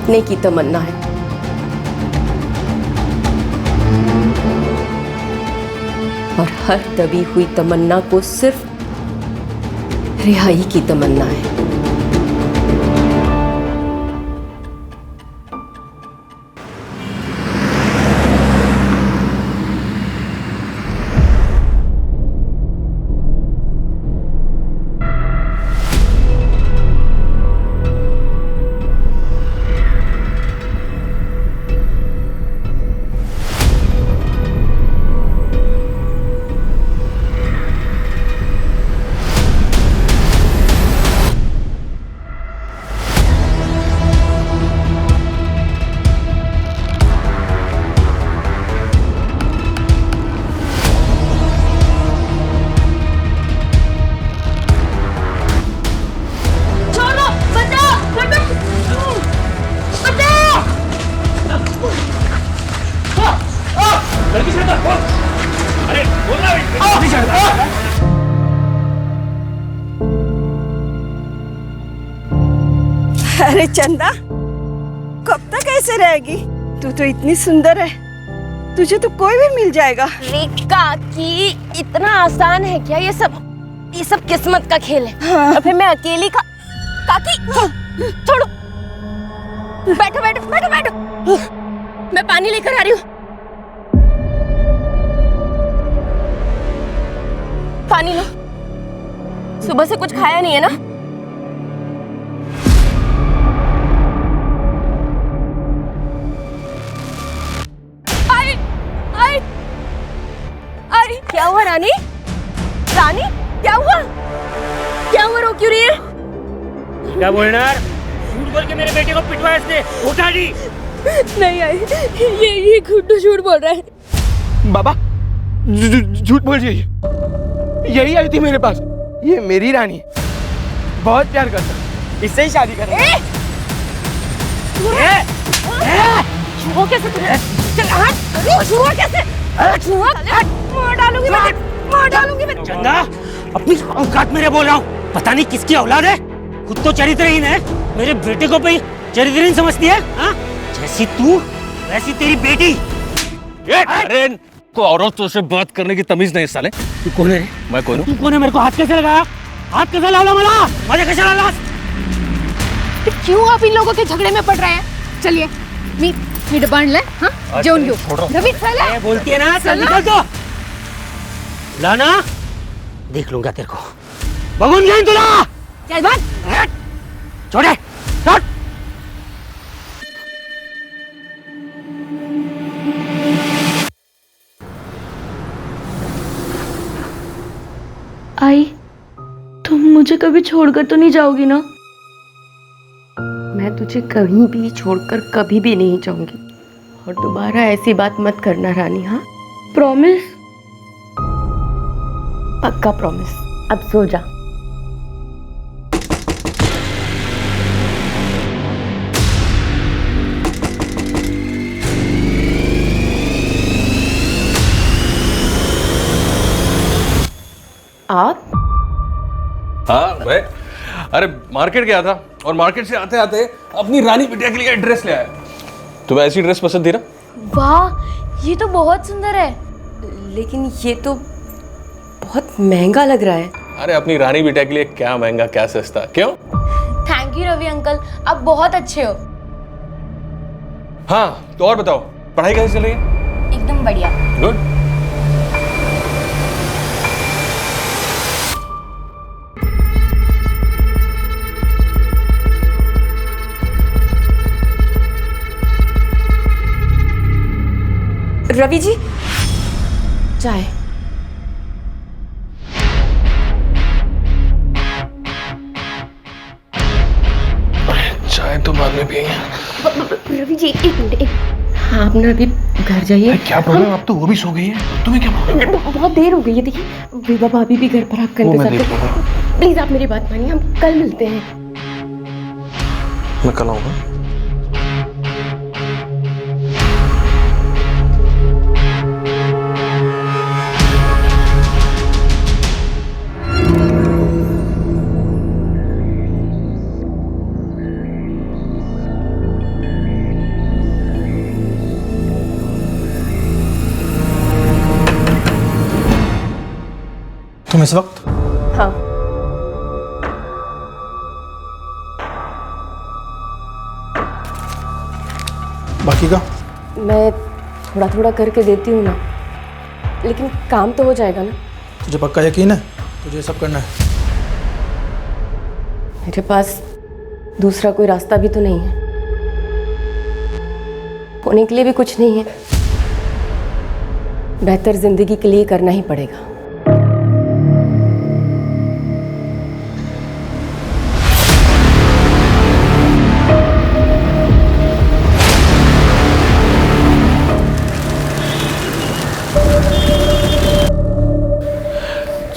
देखने की तमन्ना है। और हर दबी हुई तमन्ना को सिर्फ रिहाई की तमन्ना है। अरे चंदा, कब तक ऐसे रहेगी? तू तो इतनी सुंदर है, तुझे तो कोई भी मिल जाएगा। काकी, इतना आसान है क्या ये सब किस्मत का खेल है। हाँ। और फिर मैं अकेली काकी, छोड़ो, बैठो बैठो बैठो बैठो, मैं पानी लेकर आ रही हूँ। पानी लो, सुबह से कुछ खाया नहीं है ना? क्या हुआ रानी? रानी क्या हुआ? क्या हुआ, रो क्यों रही है? क्या बोलना? झूठ बोल के मेरे बेटे को पिटवाया इसने। उठा दी। नहीं आई, ये गुड्डू झूठ बोल रहा है। बाबा झूठ बोल रही है, यही आई थी मेरे पास। ये मेरी रानी है, बहुत प्यार करता है, इससे ही शादी करेंगे। छुआ कैसे तुझे? चल हाथ, छुआ कैसे? छुआ, मार डालूंगी मैं, मार डालूंगी मैं। चंदा, अपनी औकात मेरे बोल रहा हूँ। पता नहीं किसकी औलाद है, खुद तो चरित्रहीन है, मेरे बेटे को भी चरित्रहीन समझती है। हाँ? जैसी तू वैसी तेरी बेटी। अरे को औरतों से बात करने की तमीज नहीं साले। तू कौन है? मैं कौन हूँ? तू कौन है? मेरे को हाथ कैसे लगाया? हाथ कैसे लावला मला? मजे कैसे लावला? क्यों आप इन लोगों के झगड़े में पड़ रहे हैं? चलिए मी डबाण ले। हाँ, जेवण घेऊ। रवि चला। ये बोलती है ना, चल निकल तो। लाना, देख लूंगा तेरे को। बगुन जाए तुला। चल भाग। छोड़े, छोड़। आई, तुम मुझे कभी छोड़कर तो नहीं जाओगी ना? मैं तुझे कहीं भी छोड़कर कभी भी नहीं जाऊंगी। और दोबारा ऐसी बात मत करना रानी। हाँ, प्रॉमिस? पक्का प्रॉमिस। अब सो जा। आप? हाँ भाई, अरे मार्केट गया था और मार्केट से आते आते अपनी रानी बिटिया के लिए ड्रेस ले आया। तुम्हें ऐसी ड्रेस पसंद थी ना? वाह, ये तो बहुत सुंदर है। लेकिन ये तो बहुत महंगा लग रहा है। अरे अपनी रानी बिटिया के लिए क्या महंगा क्या सस्ता, क्यों? थैंक यू रवि अंकल, आप बहुत अच्छे हो। हाँ तो और बताओ, पढ़ाई कैसे चल रही है? एकदम बढ़िया। गुड। रवि जी, चाय। चाय तो बाद में पिएंगे। रवि जी एक मिनट। हाँ, आप ना अभी घर जाइए। क्या प्रॉब्लम? अब तो वो भी सो गई है, तुम्हें क्या प्रॉब्लम? बहुत देर हो गई है। देखिए विभा भाभी भी घर पर आपका इंतजार कर रही है। प्लीज आप मेरी बात मानिए, हम कल मिलते हैं। मैं कल आऊंगा। तुम इस वक्त? हाँ। बाकी का? मैं थोड़ा थोड़ा करके देती हूँ ना, लेकिन काम तो हो जाएगा ना। तुझे पक्का यकीन है तुझे सब करना है? मेरे पास दूसरा कोई रास्ता भी तो नहीं है, होने के लिए भी कुछ नहीं है। बेहतर जिंदगी के लिए करना ही पड़ेगा।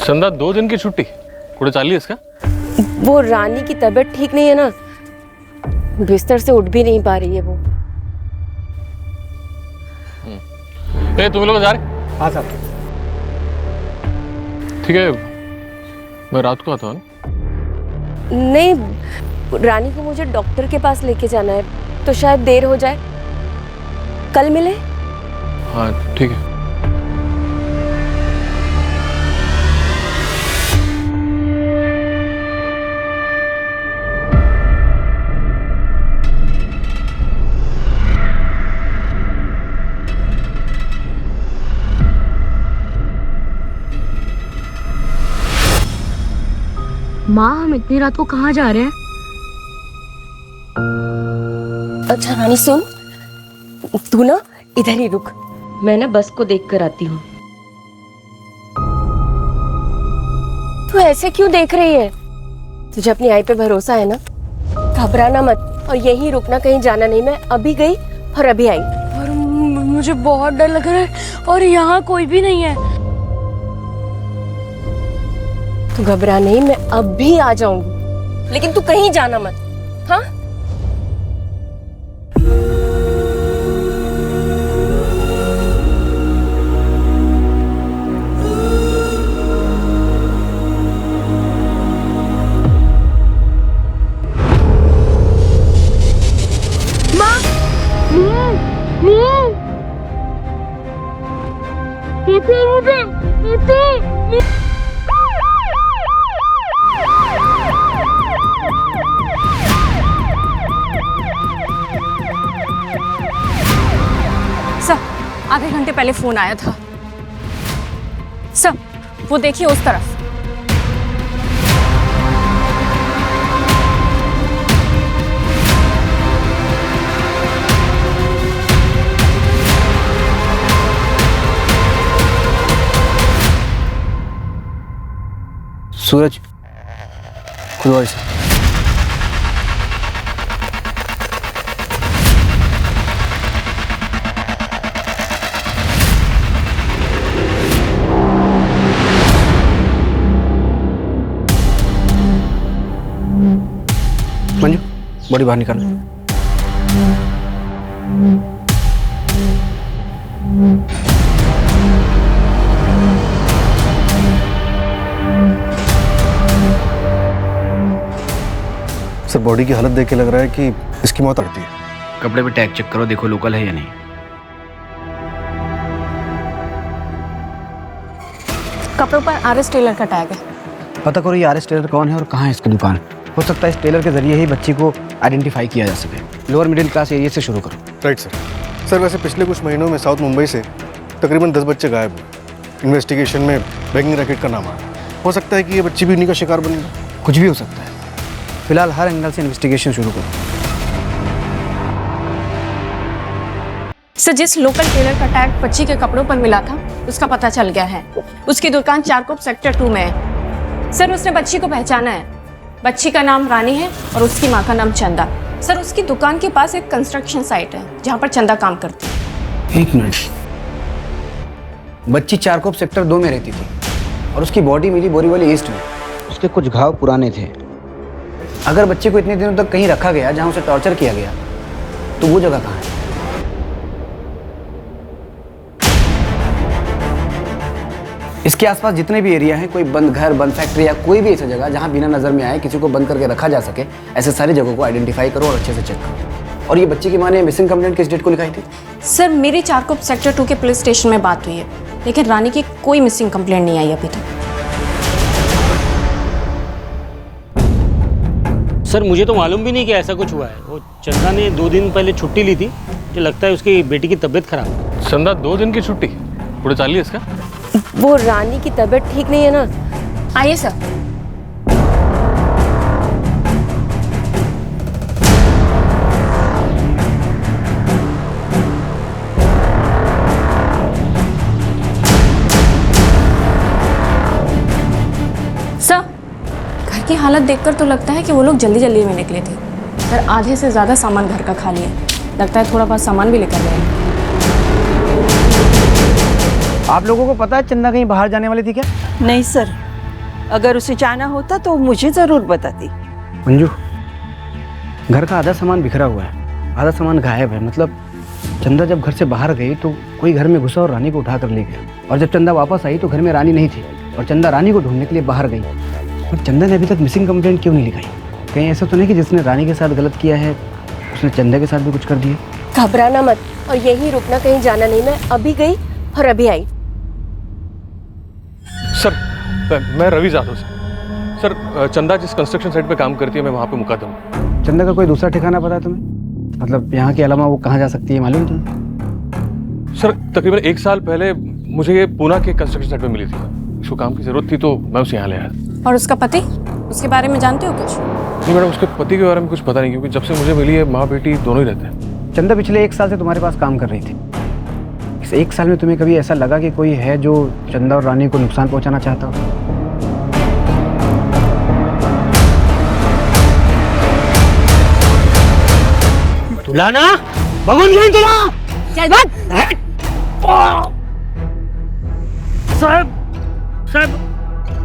चंदा 2 दिन की छुट्टी कुछ चाली इसका? वो रानी की तबीयत ठीक नहीं है ना, बिस्तर से उठ भी नहीं पा रही है वो। तुम लोग जा रहे? हाँ साहब। ठीक है, मैं रात को आता हूँ। नहीं, रानी को मुझे डॉक्टर के पास लेके जाना है, तो शायद देर हो जाए। कल मिले? हाँ ठीक है। माँ, हम इतनी रात को कहाँ जा रहे हैं? अच्छा रानी सुन, तू ना इधर ही रुक, मैं ना बस को देख कर आती हूँ। तू ऐसे क्यों देख रही है? तुझे अपनी आई पे भरोसा है ना? घबराना मत और यहीं रुकना, कहीं जाना नहीं। मैं अभी गई और अभी आई। और मुझे बहुत डर लग रहा है और यहाँ कोई भी नहीं है। तू घबरा नहीं, मैं अब भी आ जाऊंगी, लेकिन तू कहीं जाना मत, हाँ? सर, आधे घंटे पहले फोन आया था। सर, वो देखिए उस तरफ। सूरज, खुद वॉइस। मंजू, बॉडी बाहर निकाल। सर, बॉडी की हालत देख के लग रहा है कि इसकी मौत आती है। कपड़े पे टैग चेक करो, देखो लोकल है या नहीं। कपड़ों पर आर.एस. टेलर का टैग है। पता करो ये आर.एस. टेलर कौन है और कहाँ है इसकी दुकान। हो सकता है इस टेलर के जरिए ही बच्ची को आइडेंटिफाई किया जा सके। लोअर मिडिल क्लास एरिया से शुरू करो। Right sir. सर, वैसे पिछले कुछ महीनों में साउथ मुंबई से तकरीबन 10 बच्चे गायब हुए। इन्वेस्टिगेशन में बैंकिंग रैकेट का नाम आया। हो सकता है कि ये बच्ची भी उन्हीं का शिकार बनी। कुछ भी हो सकता है। फिलहाल हर एंगल से इन्वेस्टिगेशन शुरू करो। सर, जिस लोकल टेलर का टैग बच्ची के कपड़ों पर मिला था उसका पता चल गया है। उसकी दुकान चारकोप सेक्टर 2 में है। सर, उसने बच्ची को पहचाना है। बच्ची का नाम रानी है और उसकी माँ का नाम चंदा। सर, उसकी दुकान के पास एक कंस्ट्रक्शन साइट है जहाँ पर चंदा काम करती है। एक मिनट, बच्ची चारकोप सेक्टर 2 में रहती थी और उसकी बॉडी मिली बोरीवली ईस्ट में। उसके कुछ घाव पुराने थे। अगर बच्चे को इतने दिनों तक कहीं रखा गया जहाँ उसे टॉर्चर किया गया, तो वो जगह कहाँ है? इसके आसपास जितने भी एरिया हैं, कोई बंद घर, बंद फैक्ट्री या कोई भी ऐसी जगह जहाँ बिना नजर में आए किसी को बंद करके रखा जा सके, ऐसे सारी जगहों को आइडेंटिफाई करो और अच्छे से चेक करो। और ये बच्ची की माँ ने मिसिंग कंप्लेंट किस डेट को लिखाई थी? सर, मेरी चारकोप सेक्टर 2 के पुलिस स्टेशन में बात हुई है, लेकिन रानी की कोई मिसिंग कंप्लेंट नहीं आई अभी तक। सर मुझे तो मालूम भी नहीं कि ऐसा कुछ हुआ है। वो चंदा ने 2 दिन पहले छुट्टी ली थी, मुझे लगता है उसकी बेटी की तबीयत खराब है। चंदा 2 दिन की छुट्टी पूरे चाल लिया इसका। वो रानी की तबीयत ठीक नहीं है ना। आइए सर। सर, घर की हालत देखकर तो लगता है कि वो लोग जल्दी जल्दी में निकले थे। सर आधे से ज़्यादा सामान घर का खा लिया, लगता है थोड़ा बहुत सामान भी लेकर गए। आप लोगों को पता है चंदा कहीं बाहर जाने वाली थी क्या? नहीं सर, अगर उसे जाना होता तो मुझे ज़रूर बताती। मंजू, घर का आधा सामान बिखरा हुआ है, आधा सामान गायब है। मतलब चंदा जब घर से बाहर गई तो कोई घर में घुसा और रानी को उठा कर ले गया, और जब चंदा वापस आई तो घर में रानी नहीं थी और चंदा रानी को ढूंढने के लिए बाहर गई। और चंदा ने अभी तक मिसिंग कंप्लेंट क्यों नहीं लिखाई? कहीं ऐसा तो नहीं कि जिसने रानी के साथ गलत किया है उसने चंदा के साथ भी कुछ कर दिया? घबराना मत और यहीं रुकना, कहीं जाना नहीं। मैं अभी गई और अभी आई। सर मैं रवि जाधव सर, चंदा जिस कंस्ट्रक्शन साइट पे काम करती है मैं वहाँ पे मुकद्दम हूँ। चंदा का कोई दूसरा ठिकाना पता है तुम्हें? मतलब यहाँ के अलावा वो कहाँ जा सकती है, मालूम तुम्हें? सर तकरीबन 1 साल पहले मुझे ये पूना के कंस्ट्रक्शन साइट पे मिली थी, उसको काम की जरूरत थी तो मैं उसे यहाँ ले आया। और उसका पति, उसके बारे में जानते हो कुछ? नहीं मैडम, उसके पति के बारे में कुछ पता नहीं, क्योंकि जब से मुझे मिली है माँ बेटी दोनों ही रहते हैं। चंदा पिछले 1 साल से तुम्हारे पास काम कर रही थी। इस 1 साल में तुम्हें कभी ऐसा लगा कि कोई है जो चंदा और रानी को नुकसान पहुंचाना चाहता हो? तुलाना भगवान नहीं तुला। चल बात। साहब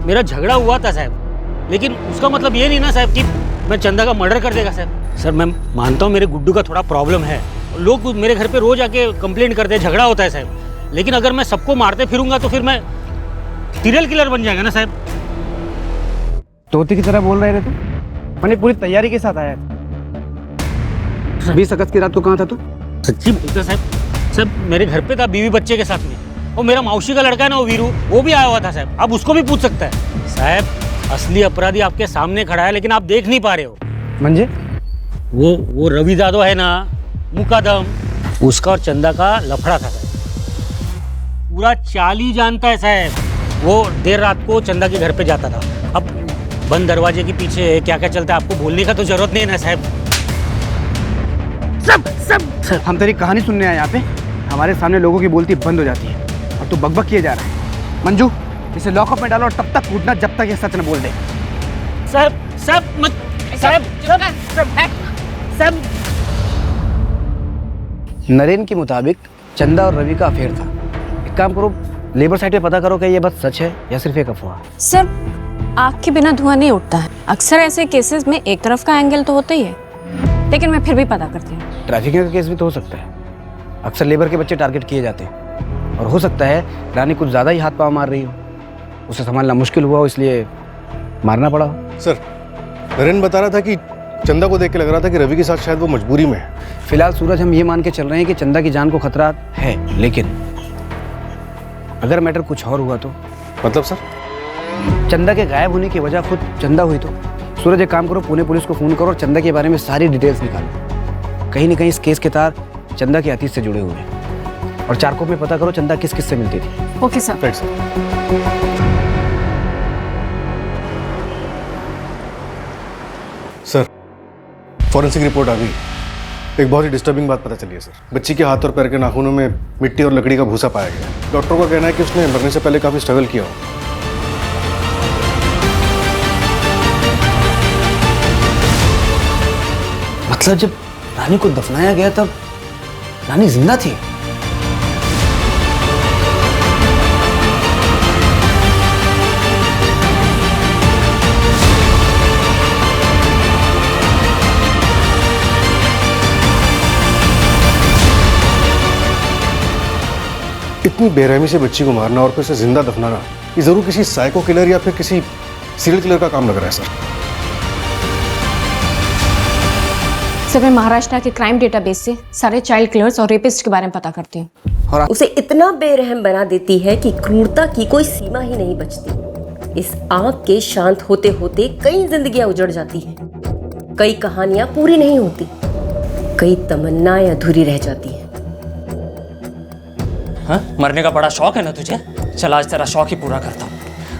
मेरा झगड़ा हुआ था साहब, लेकिन उसका मतलब ये नहीं ना साहब कि मैं चंदा का मर्डर कर देगा साहब। सर मैं मानता हूँ मेरे गुड्डू का थोड़ा प्रॉब्लम है, लोग मेरे घर पे रोज आके कंप्लेंट करते हैं, झगड़ा होता है साहब, लेकिन अगर मैं सबको मारते फिरूंगा तो फिर मैं सीरियल किलर बन जाएगा ना साहब। तोते की तरह बोल रहे थे तुम? मैंने पूरी तैयारी के साथ आया। 20 अगस्त की रात को कहाँ था तू? सच्ची बोलते साहब। साहब मेरे घर पे था बीवी बच्चे के साथ में, वो मेरा मौसी का लड़का है ना वो वीरू, वो भी आया हुआ था साहब। आप उसको भी पूछ सकता है साहब। असली अपराधी आपके सामने खड़ा है लेकिन आप देख नहीं पा रहे हो। मंजे वो रवि जाधव है ना मुकद्दम, उसका और चंदा का लफड़ा था साहब। पूरा चाल ही जानता है साहब। वो देर रात को चंदा के घर पे जाता था। अब बंद दरवाजे के पीछे क्या क्या चलता है आपको बोलने का तो जरूरत नहीं है ना साहब। सब हम तेरी कहानी सुनने आए यहाँ पे, हमारे सामने लोगों की बोलती बंद हो जाती है और तू बकबक किए जा रहा है। मंजू इसे लॉकअप में डालो और तब तक कूदना जब तक ये सच न बोल दे। नरेन के मुताबिक चंदा और रवि का अफेयर था। एक काम करो, लेबर साइट पे पता करो कि ये बात सच है या सिर्फ एक अफवाह। सर आग के बिना धुआं नहीं उठता है। अक्सर ऐसे केसेस में एक तरफ का एंगल तो होता ही है, लेकिन मैं फिर भी पता करती हूँ। ट्रैफिकिंग का केस भी तो हो सकता है। अक्सर लेबर के बच्चे टारगेट किए जाते हैं और हो सकता है रानी कुछ ज़्यादा ही हाथ पाँव मार रही हो, उसे संभालना मुश्किल हुआ हो इसलिए मारना पड़ा हो। सर नरेन बता रहा था कि चंदा को देख के लग रहा था कि रवि के साथ शायद वो मजबूरी में है। फिलहाल सूरज हम ये मान के चल रहे हैं कि चंदा की जान को खतरा है, लेकिन अगर मैटर कुछ और हुआ तो? मतलब सर? चंदा के गायब होने की वजह खुद चंदा हुई तो? सूरज एक काम करो, पुणे पुलिस को फोन करो और चंदा के बारे में सारी डिटेल्स निकालो। कहीं ना कहीं इस केस के तार चंदा के अतीत से जुड़े हुए हैं और चारकोप में पता करो चंदा किस किस से मिलती थी। Okay sir. Right sir. Forensic report आ गई। एक बहुत ही डिस्टर्बिंग बात पता चली है सर। बच्ची के हाथ और पैर के नाखूनों में मिट्टी और लकड़ी का भूसा पाया गया। डॉक्टर का कहना है कि उसने मरने से पहले काफी स्ट्रगल किया हो। मतलब जब रानी को दफनाया गया तब रानी जिंदा थी? इतनी बेरहमी से बच्ची को मारना और फिर उसे जिंदा दफनाना, ये जरूर किसी साइको किलर या फिर किसी सीरियल किलर का काम लग रहा है सर। सर मैं महाराष्ट्र के क्राइम डेटाबेस से सारे चाइल्ड किलर्स और रेपिस्ट के बारे में पता करती हूँ। और उसे इतना बेरहम बना देती है कि क्रूरता की कोई सीमा ही नहीं बचती। इस आग के शांत होते होते कई जिंदगियां उजड़ जाती हैं। कई कहानियां पूरी नहीं होती, कई तमन्नाएं अधूरी रह जाती हैं। हाँ? मरने का बड़ा शौक है ना तुझे? चल आज तेरा शौक ही पूरा करता हूँ।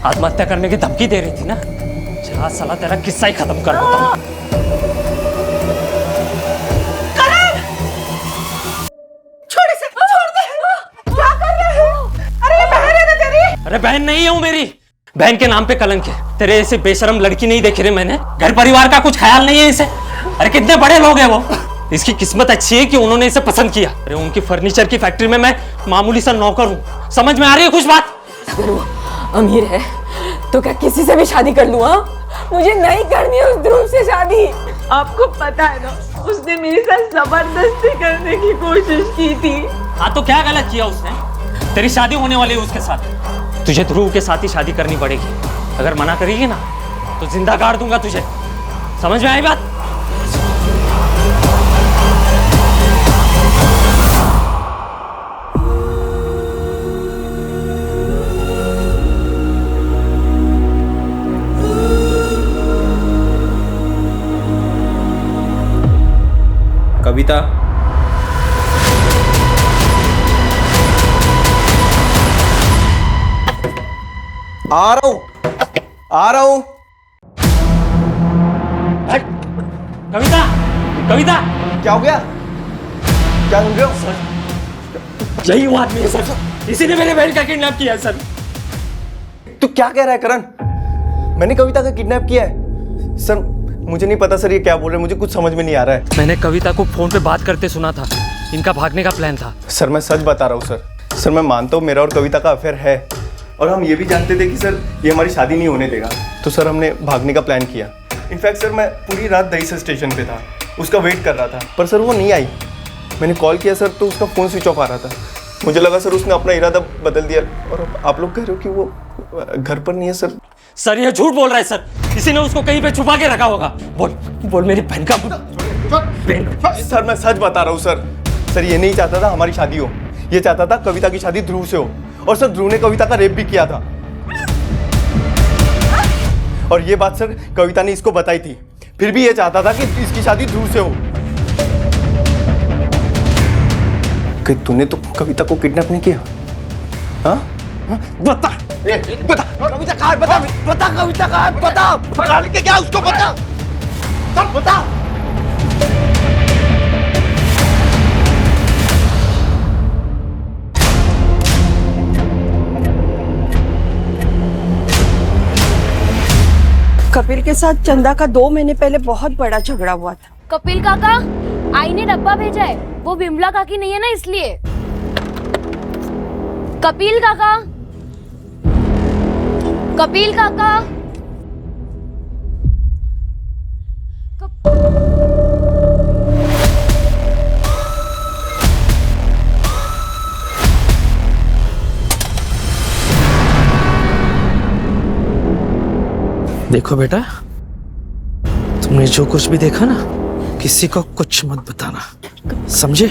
आत्महत्या करने की धमकी दे रही थी ना, चल आज साला तेरा किस्सा ही खत्म कर देता हूँ। अरे बहन नहीं हूं मेरी, बहन के नाम पे कलंक है। तेरे ऐसे बेशरम लड़की नहीं देखी रे मैंने, घर परिवार का कुछ ख्याल नहीं है इसे। अरे कितने बड़े लोग हैं वो, इसकी किस्मत अच्छी है कि उन्होंने इसे पसंद किया। अरे उनकी फर्नीचर की फैक्ट्री में मैं मामूली सा नौकर हूँ, समझ में आ रही है कुछ बात? अगर वो अमीर है तो क्या किसी से भी शादी कर लूँ? मुझे नहीं करनी है उस ध्रुव से शादी। आपको पता है ना, उसने मेरे साथ जबरदस्ती करने की कोशिश की थी। हाँ तो क्या गलत किया उसने? तेरी शादी होने वाली है उसके साथ, तुझे ध्रुव के साथ ही शादी करनी पड़ेगी। अगर मना करेगी ना तो जिंदा गाड़ दूंगा तुझे, समझ में आई बात? कविता, आ रहा हूं, आ रहा हूं। कविता, कविता, क्या हो गया? क्या सुन रहे हो? यही वो आदमी है सर, इसी ने मेरे बहन का किडनैप किया है सर। तू क्या कह रहा है करण? मैंने कविता का किडनैप किया है? सर मुझे नहीं पता सर, ये क्या बोल रहे हैं, मुझे कुछ समझ में नहीं आ रहा है। मैंने कविता को फोन पे बात करते सुना था, इनका भागने का प्लान था। सर मैं सच बता रहा हूँ सर। सर मैं मानता हूँ मेरा और कविता का अफेयर है, और हम ये भी जानते थे कि सर ये हमारी शादी नहीं होने देगा, तो सर हमने भागने का प्लान किया। इनफैक्ट सर मैं पूरी रात दहीसर स्टेशन पे था, उसका वेट कर रहा था, पर सर वो नहीं आई। मैंने कॉल किया सर तो उसका फ़ोन स्विच ऑफ आ रहा था। मुझे लगा सर उसने अपना इरादा बदल दिया, और आप लोग कह रहे हो कि वो घर पर नहीं है सर। सर ये झूठ बोल रहा है सर, किसी ने उसको कहीं पे छुपा के रखा होगा। बोल बोल मेरी बहन का। सर मैं सच बता रहा हूँ सर। सर ये नहीं चाहता था हमारी शादी हो, ये चाहता था कविता की शादी ध्रुव से हो, और सर ध्रुव ने कविता का रेप भी किया था। और ये बात सर कविता ने इसको बताई थी, फिर भी ये चाहता था कि इसकी शादी ध्रुव से हो। कि तूने तो कविता को किडनैप नहीं किया? हाँ? बता, बता कविता कहाँ है? बता, बता कविता कहाँ है? बता, पकड़ के क्या उसको बता, सब बता। कपिल के साथ चंदा का 2 महीने पहले बहुत बड़ा झगड़ा हुआ था। कपिल काका, आई ने डब्बा भेजा है, वो विमला काकी नहीं है ना इसलिए। कपिल काका, कपिल काका, देखो बेटा, तुमने जो कुछ भी देखा ना, किसी को कुछ मत बताना, समझे?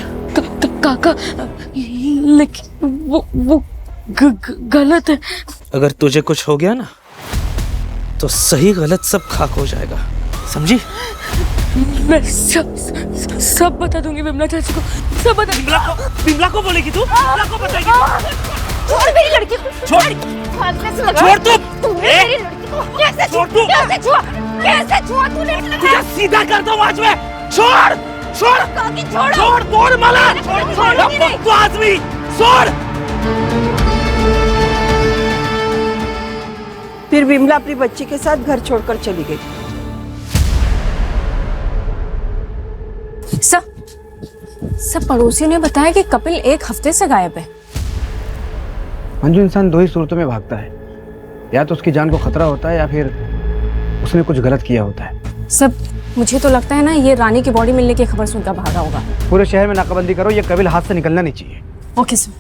काका, लेकिन वो गलत है। अगर तुझे कुछ हो गया ना तो सही गलत सब खाक हो जाएगा, समझी? मैं सब बता दूंगी विमला चाची को, सब बता। विमला को बोलेगी तू? विमला को बताएगी? छोड़ मेरी लड़की को, छोड़। छोड़ तू! मेरी लड़की को कैसे छोड़ तू? कैसे छुआ तूने? तुझे सीधा कर दूं आज मैं। छोड़, छोड़, काकी छोड़ो, छोड़, तोड़ माला, छोड़ तू आदमी, छोड़। फिर विमला अपनी बच्ची के साथ घर छोड़कर चली गई। सब पड़ोसियों ने बताया कि कपिल 1 हफ्ते से गायब है। मंजू, इंसान 2 ही सूरतों में भागता है, या तो उसकी जान को खतरा होता है या फिर उसने कुछ गलत किया होता है। सब मुझे तो लगता है ना, ये रानी की बॉडी मिलने की खबर सुनकर भागा होगा। पूरे शहर में नाकाबंदी करो, ये कपिल हाथ से निकलना नहीं चाहिए। Okay sir.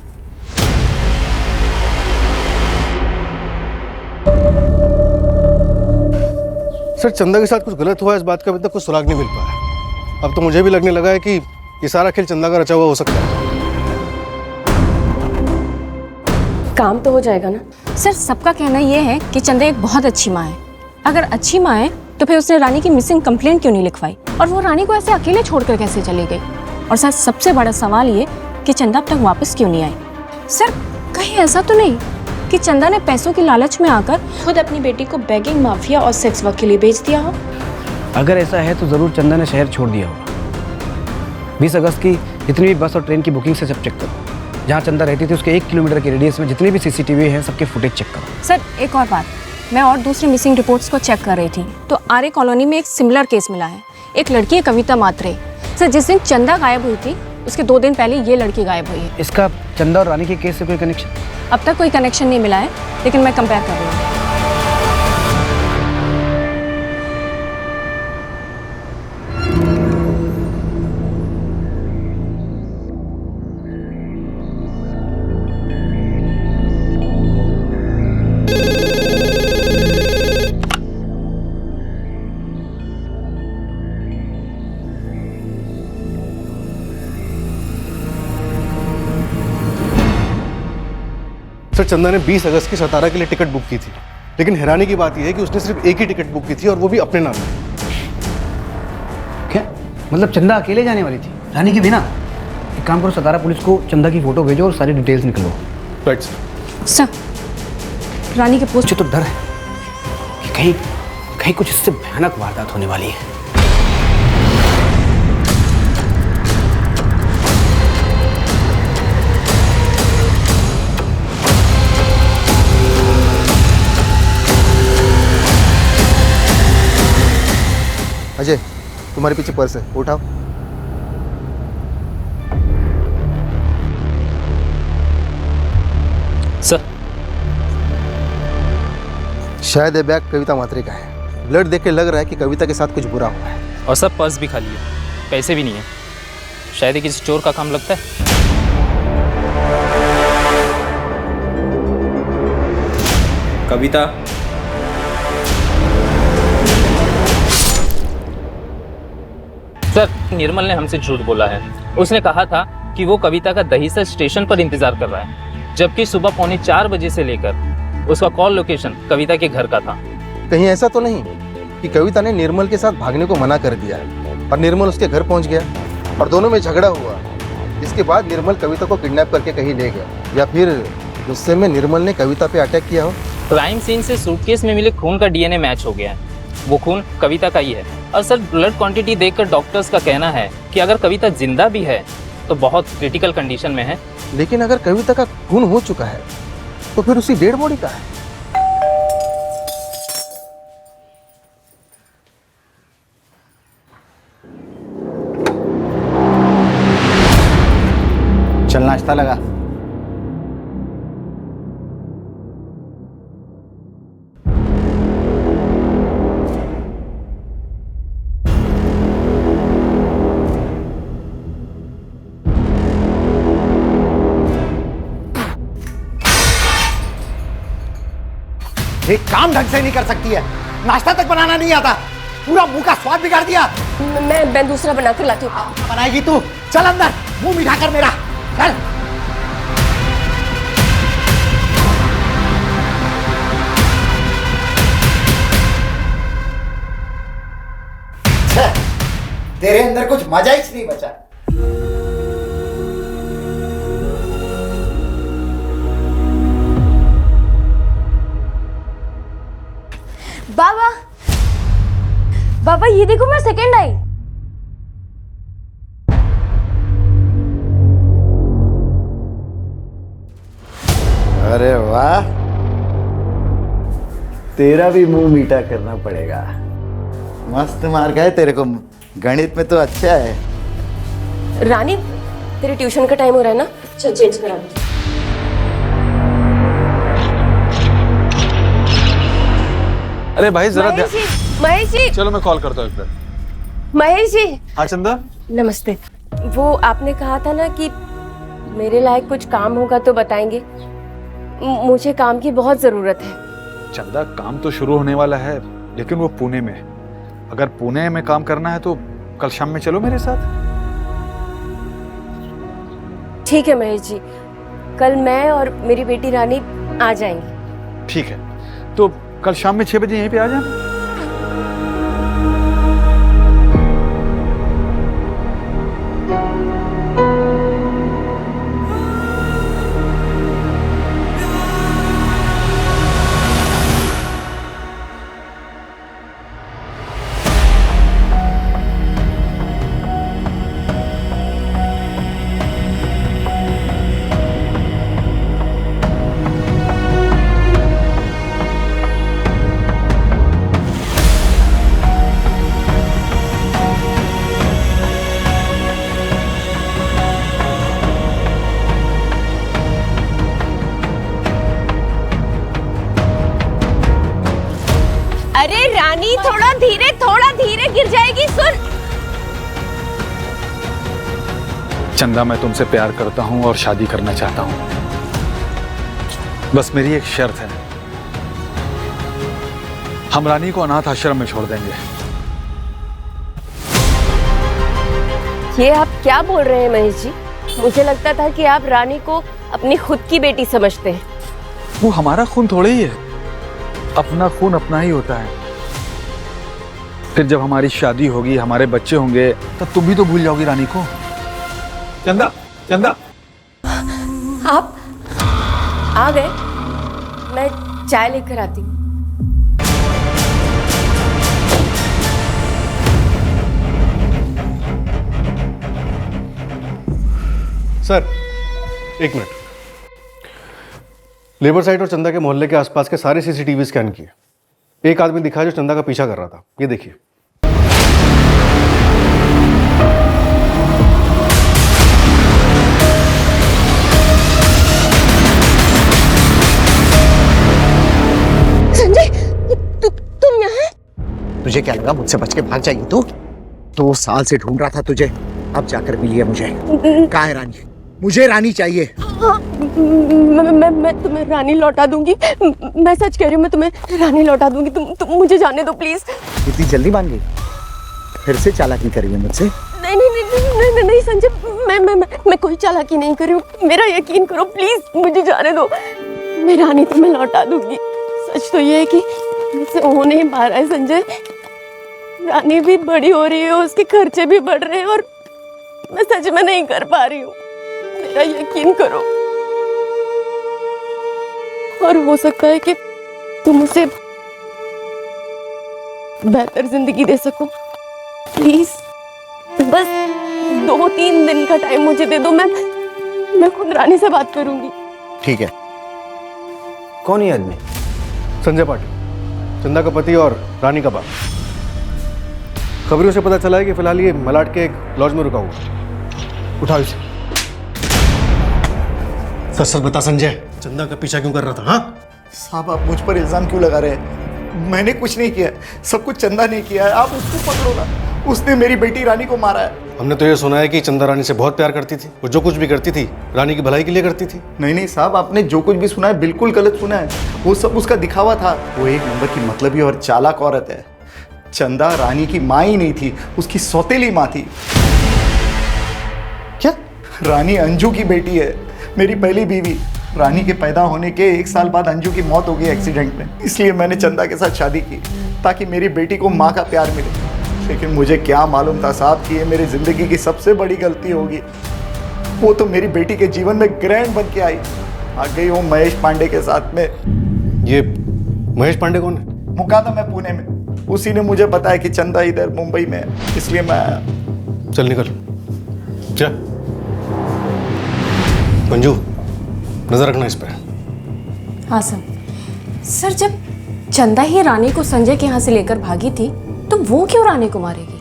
सर चंदा के साथ कुछ गलत हुआ, इस बात का अभी तक कुछ सुराग नहीं मिल पाया। अब तो मुझे भी लगने लगा है कि ये सारा खेल चंदा का रचा हुआ हो सकता है। काम तो हो जाएगा ना? सर सबका कहना यह है कि चंदा एक बहुत अच्छी माँ है। अगर अच्छी माँ है तो फिर उसने रानी की मिसिंग कंप्लेंट क्यों नहीं लिखवाई? और वो रानी को ऐसे अकेले छोड़कर कैसे चली गई? और सर सबसे बड़ा सवाल ये कि चंदा अब तक वापस क्यों नहीं आई? सर कहीं ऐसा तो नहीं कि चंदा ने पैसों की लालच में आकर खुद अपनी बेटी को बेगिंग माफिया और सेक्स वर्क के लिए बेच दिया हो? अगर ऐसा है तो ज़रूर चंदा ने शहर छोड़ दिया होगा। 20 अगस्त की जितनी भी बस और ट्रेन की बुकिंग से सब चेक करो। जहाँ चंदा रहती थी उसके 1 किलोमीटर के रेडियस में जितने भी CCTV हैं सबके फुटेज चेक करो। सर एक और बात, मैं और दूसरी मिसिंग रिपोर्ट्स को चेक कर रही थी तो आर्य कॉलोनी में एक सिमिलर केस मिला है। एक लड़की है कविता मात्रे। सर जिस दिन चंदा गायब हुई थी उसके 2 दिन पहले ये लड़की गायब हुई है। इसका चंदा और रानी के केस से कोई कनेक्शन? अब तक कोई कनेक्शन नहीं मिला है, लेकिन मैं कंपेयर कर रही हूँ। सर चंदा ने 20 अगस्त की सतारा के लिए टिकट बुक की थी, लेकिन हैरानी की बात यह है कि उसने सिर्फ एक ही टिकट बुक की थी और वो भी अपने नाम पे। क्या मतलब चंदा अकेले जाने वाली थी, रानी के बिना? एक काम करो, सतारा पुलिस को चंदा की फोटो भेजो और सारी डिटेल्स निकलो। Right sir. रानी के पोस्ट मुझे तो डर है कि कहीं कुछ इससे भयानक वारदात होने वाली है। अजय, तुम्हारे पीछे पर्स है, उठाओ। सर शायद ये बैग कविता मात्रे का है। ब्लड देख के लग रहा है कि कविता के साथ कुछ बुरा हुआ है। और सर पर्स भी खाली है, पैसे भी नहीं है। शायद ये किसी चोर का काम लगता है। कविता, सर निर्मल ने हमसे झूठ बोला है। उसने कहा था कि वो कविता का दहीसर स्टेशन पर इंतजार कर रहा है, जबकि सुबह 3:45 बजे से लेकर उसका कॉल लोकेशन कविता के घर का था। कहीं ऐसा तो नहीं कि कविता ने निर्मल के साथ भागने को मना कर दिया है और निर्मल उसके घर पहुंच गया और दोनों में झगड़ा हुआ, इसके बाद निर्मल कविता को किडनैप करके कहीं ले गया, या फिर गुस्से में निर्मल ने कविता पे अटैक किया हो? क्राइम सीन से सूटकेस में मिले खून का DNA मैच हो गया है। वो खून कविता का ही है। और सर ब्लड क्वांटिटी देखकर डॉक्टर्स का कहना है कि अगर कविता जिंदा भी है तो बहुत क्रिटिकल कंडीशन में है। लेकिन अगर कविता का खून हो चुका है तो फिर उसकी डेड बॉडी कहाँ है? चल नाश्ता लगा। एक काम ढंग से नहीं कर सकती है, नाश्ता तक बनाना नहीं आता, पूरा मुंह का स्वाद बिगाड़ दिया। मैं दूसरा बना कर लाती हूँ। बनाएगी तू? चल अंदर, मुंह मिठा कर मेरा, चल। तेरे अंदर कुछ मजा ही नहीं बचा। बाबा, बाबा ये देखो मैं सेकंड आई। अरे वाह, तेरा भी मुंह मीठा करना पड़ेगा। मस्त मार्क है तेरे को, गणित में तो अच्छा है। रानी तेरे ट्यूशन का टाइम हो रहा है ना, चल चेंज करा दो। अरे भाई जरा महेश जी, चलो मैं कॉल करता हूँ एक बार। महेश जी। हाँ चंदा, नमस्ते। वो आपने कहा था ना कि मेरे लायक कुछ काम होगा तो बताएंगे। मुझे काम की बहुत जरूरत है। चंदा काम तो शुरू होने वाला है, लेकिन वो पुणे में। अगर पुणे में काम करना है तो कल शाम में चलो मेरे साथ। ठीक है महेश जी, कल मैं और मेरी बेटी रानी आ जाएंगी। ठीक है, तो कल शाम में 6 बजे यहीं पे आ जाना। रानी थोड़ा धीरे गिर जाएगी। सुन, चंदा, मैं तुमसे प्यार करता हूं और शादी करना चाहता हूं। बस मेरी एक शर्त है, हम रानी को अनाथ आश्रम में छोड़ देंगे। ये आप क्या बोल रहे हैं महेश जी? मुझे लगता था कि आप रानी को अपनी खुद की बेटी समझते हैं। वो हमारा खून थोड़े ही है, अपना खून अपना ही होता है। फिर जब हमारी शादी होगी, हमारे बच्चे होंगे, तब तुम भी तो भूल जाओगी रानी को। चंदा, चंदा, आप आ गए? मैं चाय लेकर आती हूँ। सर, एक मिनट। लेबर साइड और चंदा के मोहल्ले के आसपास के सारे सीसीटीवी स्कैन किए। एक आदमी दिखा जो चंदा का पीछा कर रहा था। ये देखिए। संजय, तुम यहाँ? तुझे क्या लगा मुझसे बच के भाग जाएगी तू? 2 साल से ढूंढ रहा था तुझे, अब जाकर मिली है मुझे। कहाँ है रानी? मुझे रानी चाहिए। मैं तुम्हें रानी लौटा दूंगी। मैं सच कह रही हूँ, मैं तुम्हें रानी लौटा दूंगी। तुम मुझे जाने दो प्लीज। इतनी जल्दी मान गई? फिर से चालाकी कर रही है मुझसे? नहीं संजय, मैं कोई चालाकी नहीं कर रही हूँ। मेरा यकीन करो प्लीज, मुझे जाने दो। मैं रानी तुम्हें लौटा दूंगी। सच तो ये है कि मुझसे हो नहीं पा रहा है संजय। रानी भी बड़ी हो रही है, उसके खर्चे भी बढ़ रहे हैं और मैं सच में नहीं कर पा रही हूँ। मेरा यकीन करो। और हो सकता है कि तुम उसे बेहतर जिंदगी दे सको। प्लीज बस 2-3 दिन का टाइम मुझे दे दो। मैं खुद रानी से बात करूंगी। ठीक है। कौन है आदमी? संजय पाटिल, चंदा का पति और रानी का बाप। खबरों से पता चला है कि फिलहाल ये मलाड के एक लॉज में रुका हुआ। उठाओ इसे। सच सच बता संजय, चंदा का पीछा क्यों कर रहा था? हाँ साहब, आप मुझ पर इल्जाम क्यों लगा रहे हैं? मैंने कुछ नहीं किया, सब कुछ चंदा ने किया है। आप उसको पकड़ो ना, उसने मेरी बेटी रानी को मारा है। हमने तो ये सुना है कि चंदा रानी से बहुत प्यार करती थी। वो जो कुछ भी करती थी रानी की भलाई के लिए करती थी। नहीं साहब, आपने जो कुछ भी सुना है बिल्कुल गलत सुना है। वो सब उसका दिखावा था। वो एक नंबर की मतलबी और चालाक औरत है। चंदा रानी की माँ ही नहीं थी, उसकी सौतेली माँ थी। क्या? रानी अंजू की बेटी है, मेरी पहली बीवी। रानी के पैदा होने के 1 साल बाद अंजू की मौत हो गई एक्सीडेंट में। इसलिए मैंने चंदा के साथ शादी की ताकि मेरी बेटी को माँ का प्यार मिले। लेकिन मुझे क्या मालूम था साहब कि ये मेरी जिंदगी की सबसे बड़ी गलती होगी। वो तो मेरी बेटी के जीवन में ग्रैंड बन के आई, आ गई वो महेश पांडे के साथ में। ये महेश पांडे कौन है? मुका था मैं पुणे में, उसी ने मुझे बताया कि चंदा इधर मुंबई में है, इसलिए मैं आया। चल निकल जा। मंजू, नजर रखना इस पर। हाँ सर, जब चंदा ही रानी को संजय के यहाँ से लेकर भागी थी तो वो क्यों रानी को मारेगी?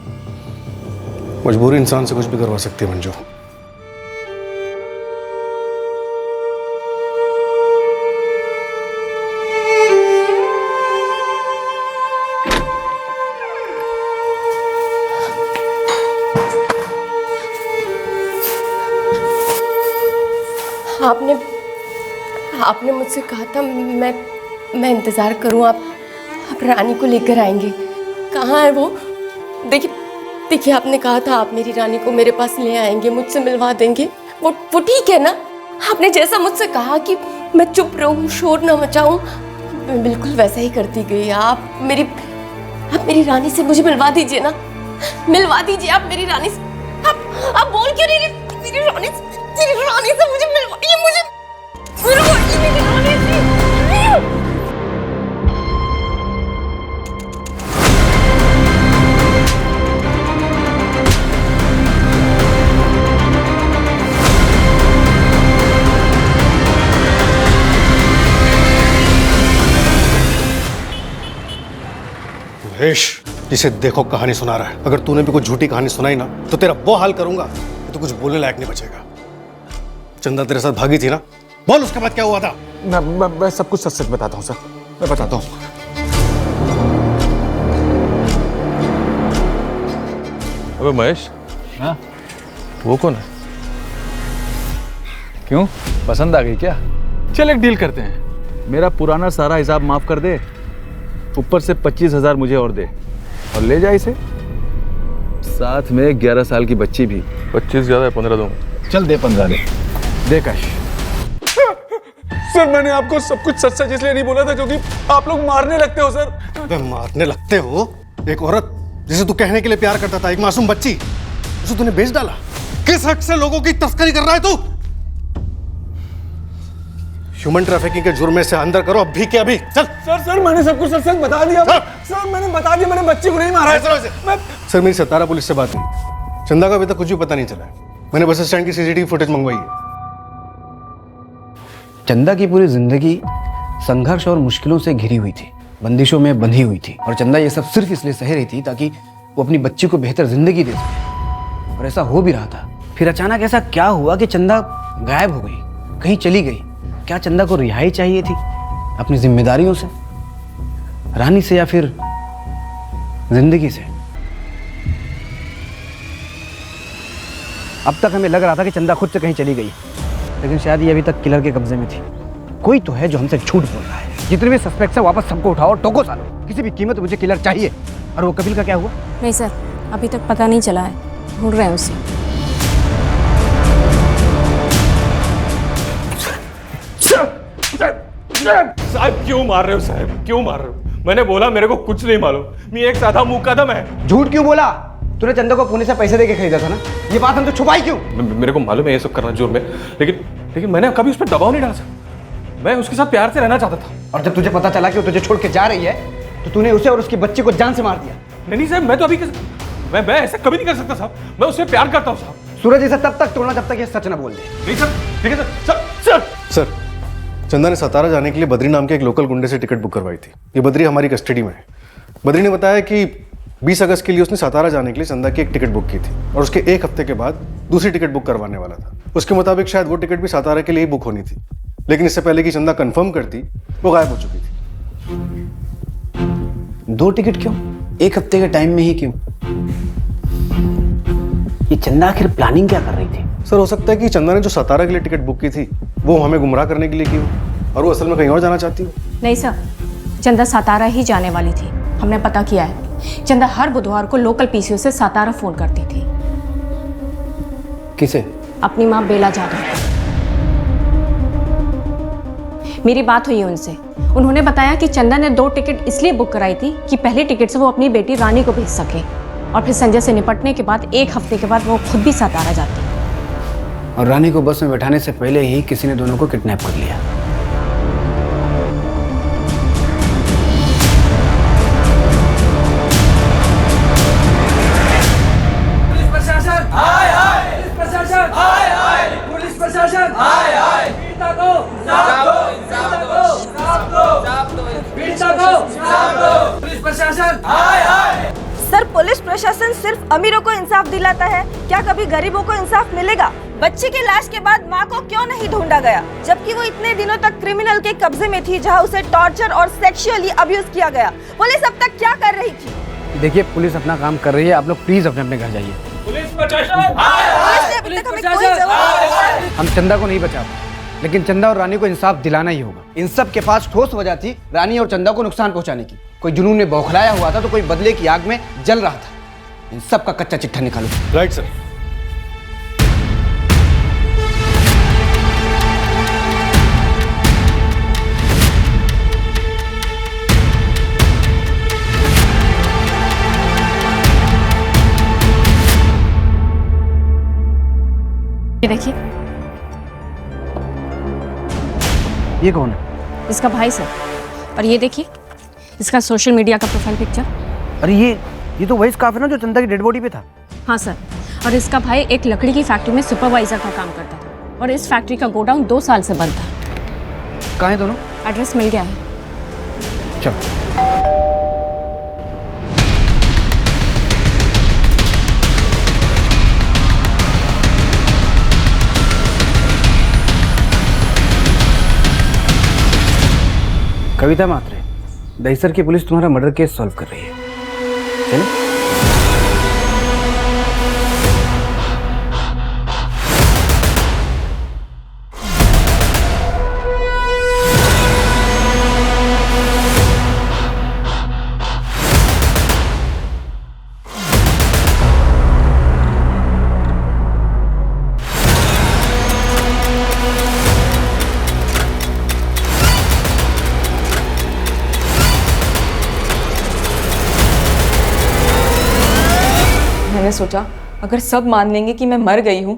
मजबूरी इंसान से कुछ भी करवा सकती है मंजू। आपने मुझसे कहा था मैं इंतजार करूं, आप रानी को लेकर आएंगे। कहाँ है वो? देखिए आपने कहा था आप मेरी रानी को मेरे पास ले आएंगे, मुझसे मिलवा देंगे। वो ठीक है ना? आपने जैसा मुझसे कहा कि मैं चुप रहूं, शोर ना मचाऊं, मैं बिल्कुल वैसा ही करती गई। आप मेरी रानी से मुझे मिलवा दीजिए ना, मिलवा दीजिए आप मेरी रानी से। आप बोल क्यों नहीं रही? मेरी रानी से मुझे मिलवाइए, मुझे मिलवाइए मेरी रानी से। महेश, जिसे देखो कहानी सुना रहा है। अगर तूने भी कुछ झूठी कहानी सुनाई ना तो तेरा वो हाल करूंगा कि तू कुछ बोलने लायक नहीं बचेगा। चंदा तेरे साथ भागी थी ना, बोल उसके बाद क्या हुआ था? मैं सब कुछ सच सच बताता हूँ सर, मैं बताता हूँ। अबे महेश, हाँ वो कौन है? क्यों, पसंद आ गई क्या? चल एक डील करते हैं, मेरा पुराना सारा हिसाब माफ कर दे, ऊपर से 25,000 मुझे और दे, और ले जा इसे, साथ में 11 साल की बच्ची भी। 25 ज्यादा है, 15 दूंगा। चल दे 15 दे कैश। सर मैंने आपको सब कुछ सच सच इसलिए नहीं बोला था क्योंकि आप लोग मारने लगते हो सर। अबे मारने लगते हो? एक औरत जिसे तू कहने के लिए प्यार करता था, एक मासूम बच्ची, उसे तूने बेच डाला। किस हक से लोगों की तस्करी कर रहा है तू? ह्यूमन ट्रैफिकिंग के जुर्म से अंदर करो अभी के अभी। चल। सर मैंने सब कुछ सच बता दिया। सर मैंने बता दिया, मैंने बच्ची को नहीं मारा है। सर मेरी सतारा पुलिस से बात हुई, चंदा का अभी तक कुछ भी पता नहीं चला है। मैंने बस स्टैंड की सीसीटीवी फुटेज मंगवाई है। चंदा की पूरी जिंदगी संघर्ष और मुश्किलों से घिरी हुई थी, बंदिशों में बंधी हुई थी, और चंदा ये सब सिर्फ इसलिए सह रही थी ताकि वो अपनी बच्ची को बेहतर जिंदगी दे सके, और ऐसा हो भी रहा था। फिर अचानक ऐसा क्या हुआ कि चंदा गायब हो गई, कहीं चली गई? क्या चंदा को रिहाई चाहिए थी अपनी जिम्मेदारियों से, रानी से, या फिर जिंदगी से? अब तक हमें लग रहा था कि चंदा खुद से कहीं चली गई, लेकिन शायद ये अभी तक किलर के कब्जे में थी। कोई तो है जो हमसे झूठ बोल रहा है। जितने भी सस्पेक्ट्स हैं वापस सबको उठाओ और टोको सालो, किसी भी कीमत मुझे किलर चाहिए। और वो कपिल का क्या हुआ? नहीं सर, अभी तक पता नहीं चला है, ढूंढ रहे हैं उसे। साहब क्यों मार रहे हो? साहब क्यों मार रहे हो? मैंने बोला मेरे को कुछ नहीं मालूम, मैं एक साधा मुकदम है। झूठ क्यों बोला? तूने चंदा को पुणे से पैसे देके खरीदा था ना, ये बात हम तो छुपाई क्यों? मेरे को मालूम है ये सब करना जुर्म है, लेकिन मैंने कभी उस पर दबाव नहीं डाला सर। मैं उसके साथ प्यार से रहना चाहता था। और जब तुझे पता चला कि वो तुझे छोड़ के जा रही है, तो तूने उसे और उसकी बच्ची को जान से मार दिया। नहीं साहब, मैं तो अभी मैं ऐसा कभी नहीं कर सकता साहब, मैं उससे प्यार करता हूँ साहब। सूरज इसे तब तक तोड़ना जब तक ये सच न बोल दे। नहीं सर, ठीक है सर। सर चंदा ने सतारा जाने के लिए बद्री नाम के एक लोकल गुंडे से टिकट बुक करवाई थी। ये बद्री हमारी कस्टडी में है। बद्री ने बताया कि 20 अगस्त के लिए उसने सतारा जाने के लिए चंदा की एक टिकट बुक की थी, और उसके एक हफ्ते के बाद दूसरी टिकट बुक करवाने वाला था। उसके मुताबिक शायद वो टिकट भी सतारा के लिए ही बुक होनी थी, लेकिन इससे पहले कि चंदा कंफर्म करती, वो गायब हो चुकी थी। 2 टिकट क्यों? एक हफ्ते के टाइम में ही क्यों? ये चंदा आखिर प्लानिंग क्या कर रही थी? सर हो सकता है कि चंदा ने जो सतारा के लिए टिकट बुक की थी वो हमें गुमराह करने के लिए की हो, और वो असल में कहीं और जाना चाहती हो। नहीं सर, चंदा सातारा ही जाने वाली थी। हमने पता किया है, चंदा हर बुधवार को लोकल पीसीओ से सातारा फोन करती थी। किसे? अपनी माँ बेला जाधव को। मेरी बात हुई उनसे, उन्होंने बताया कि चंदा ने 2 टिकट इसलिए बुक कराई थी कि पहली टिकट से वो अपनी बेटी रानी को भेज सके, और फिर संजय से निपटने के बाद 1 हफ्ते के बाद वो खुद भी सातारा जाती। और रानी को बस में बैठाने से पहले ही किसी ने दोनों को किडनैप कर लिया। पुलिस प्रशासन हाय हाय, पुलिस प्रशासन हाय हाय, पुलिस प्रशासन हाय हाय, पीड़िता को इंसाफ दो, इंसाफ दो, इंसाफ दो, इंसाफ दो, पीड़िता को इंसाफ दो, पुलिस प्रशासन हाय हाय। सर पुलिस प्रशासन सिर्फ अमीरों को इंसाफ दिलाता है, क्या कभी गरीबों को इंसाफ मिलेगा? बच्ची की लाश के बाद माँ को क्यों नहीं ढूंढा गया, जबकि वो इतने दिनों तक क्रिमिनल के कब्जे में थी, जहाँ उसे टॉर्चर और सेक्सुअली अब्यूज किया गया? पुलिस अब तक क्या कर रही थी? देखिए पुलिस अपना काम कर रही है, आप लोग प्लीज अपने अपने घर जाइए। पुलिस प्रशासन हाय हाय, पुलिस प्रशासन हाय हाय। हम चंदा को नहीं बचा पाए, लेकिन चंदा और रानी को इंसाफ दिलाना ही होगा। इन सब के पास ठोस वजह थी रानी और चंदा को नुकसान पहुंचाने की। कोई जुनून में बौखलाया हुआ था, तो कोई बदले की आग में जल रहा था। इन सब का कच्चा चिट्ठा निकालो। Right sir. ये देखिए, ये कौन है? इसका भाई सर। और ये देखिए, इसका सोशल मीडिया का प्रोफाइल पिक्चर। अरे ये तो वही स्कार्फ है ना जो चंदा की डेड बॉडी पे था। हाँ सर, और इसका भाई एक लकड़ी की फैक्ट्री में सुपरवाइजर का काम करता था, और इस फैक्ट्री का गोडाउन 2 साल से बंद था। कहाँ है दोनों? एड्रेस मिल गया है। चलो। कविता मात्रे, दहीसर की पुलिस तुम्हारा मर्डर केस सॉल्व कर रही है। चलो। सोचा अगर सब मान लेंगे कि मैं मर गई हूँ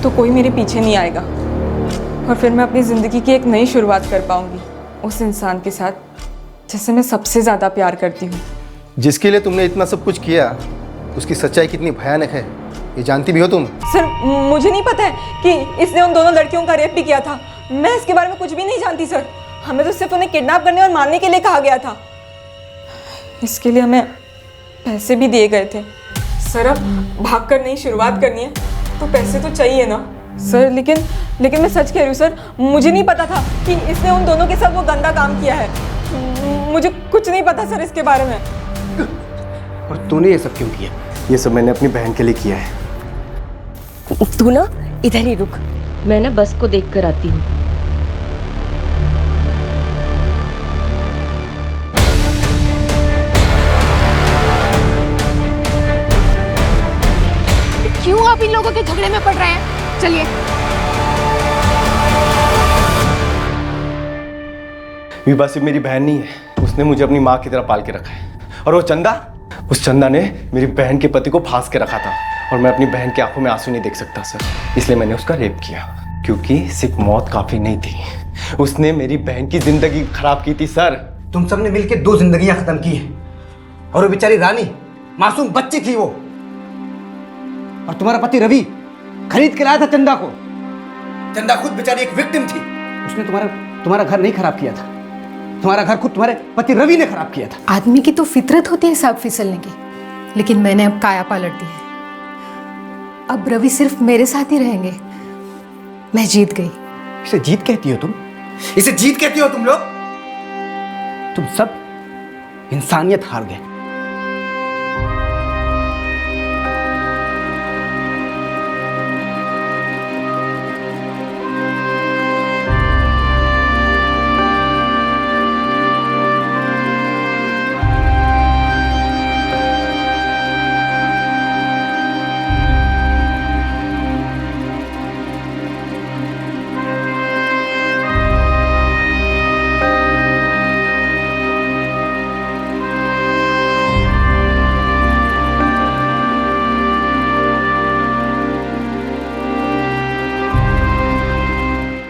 तो कोई मेरे पीछे नहीं आएगा और फिर मैं अपनी ज़िंदगी की एक नई शुरुआत कर पाऊंगी उस इंसान के साथ जिससे मैं सबसे ज़्यादा प्यार करती हूँ। जिसके लिए तुमने इतना सब कुछ किया उसकी सच्चाई कितनी भयानक है ये जानती भी हो तुम? सर मुझे नहीं पता है कि इसने उन दोनों लड़कियों का रेप भी किया था। मैं इसके बारे में कुछ भी नहीं जानती सर। हमें तो सिर्फ उन्हें किडनैप करने और मारने के लिए कहा गया था। इसके लिए हमें पैसे भी दिए गए थे। सर अब भाग कर नई शुरुआत करनी है तो पैसे तो चाहिए ना सर। लेकिन मैं सच कह रही हूँ सर, मुझे नहीं पता था कि इसने उन दोनों के साथ वो गंदा काम किया है। मुझे कुछ नहीं पता सर इसके बारे में। और तूने ये सब क्यों किया? ये सब मैंने अपनी बहन के लिए किया है। तू ना इधर ही रुक, मैं ना बस को देख कर आती हूँ। क्यों आप इन लोगों के झगड़े में पड़ रहे हैं? चलिए। विभा सिर्फ मेरी बहन नहीं है, उसने मुझे अपनी माँ की तरह पाल के रखा है। और वो चंदा, उस चंदा ने मेरी बहन के पति को फांस के रखा था और मैं अपनी बहन की आंखों में आंसू नहीं देख सकता सर, इसलिए मैंने उसका रेप किया। क्योंकि सिर्फ मौत काफी नहीं थी, उसने मेरी बहन की जिंदगी खराब की थी सर। तुम सबने मिलकर 2 जिंदगियां खत्म की है और वो बेचारी रानी मासूम बच्ची थी वो। और तुम्हारा पति रवि खरीद के लाया था चंदा को। चंदा खुद बेचारी एक विक्टिम थी। उसने तुम्हारा घर नहीं खराब किया था, तुम्हारा घर खुद तुम्हारे पति रवि ने खराब किया था। आदमी की तो फितरत होती है सांप फिसलने की, लेकिन मैंने अब काया पलट दी है। अब रवि सिर्फ मेरे साथ ही रहेंगे। मैं जीत गई। इसे जीत कहती हो तुम? इसे जीत कहती हो तुम लोग? तुम सब इंसानियत हार गए।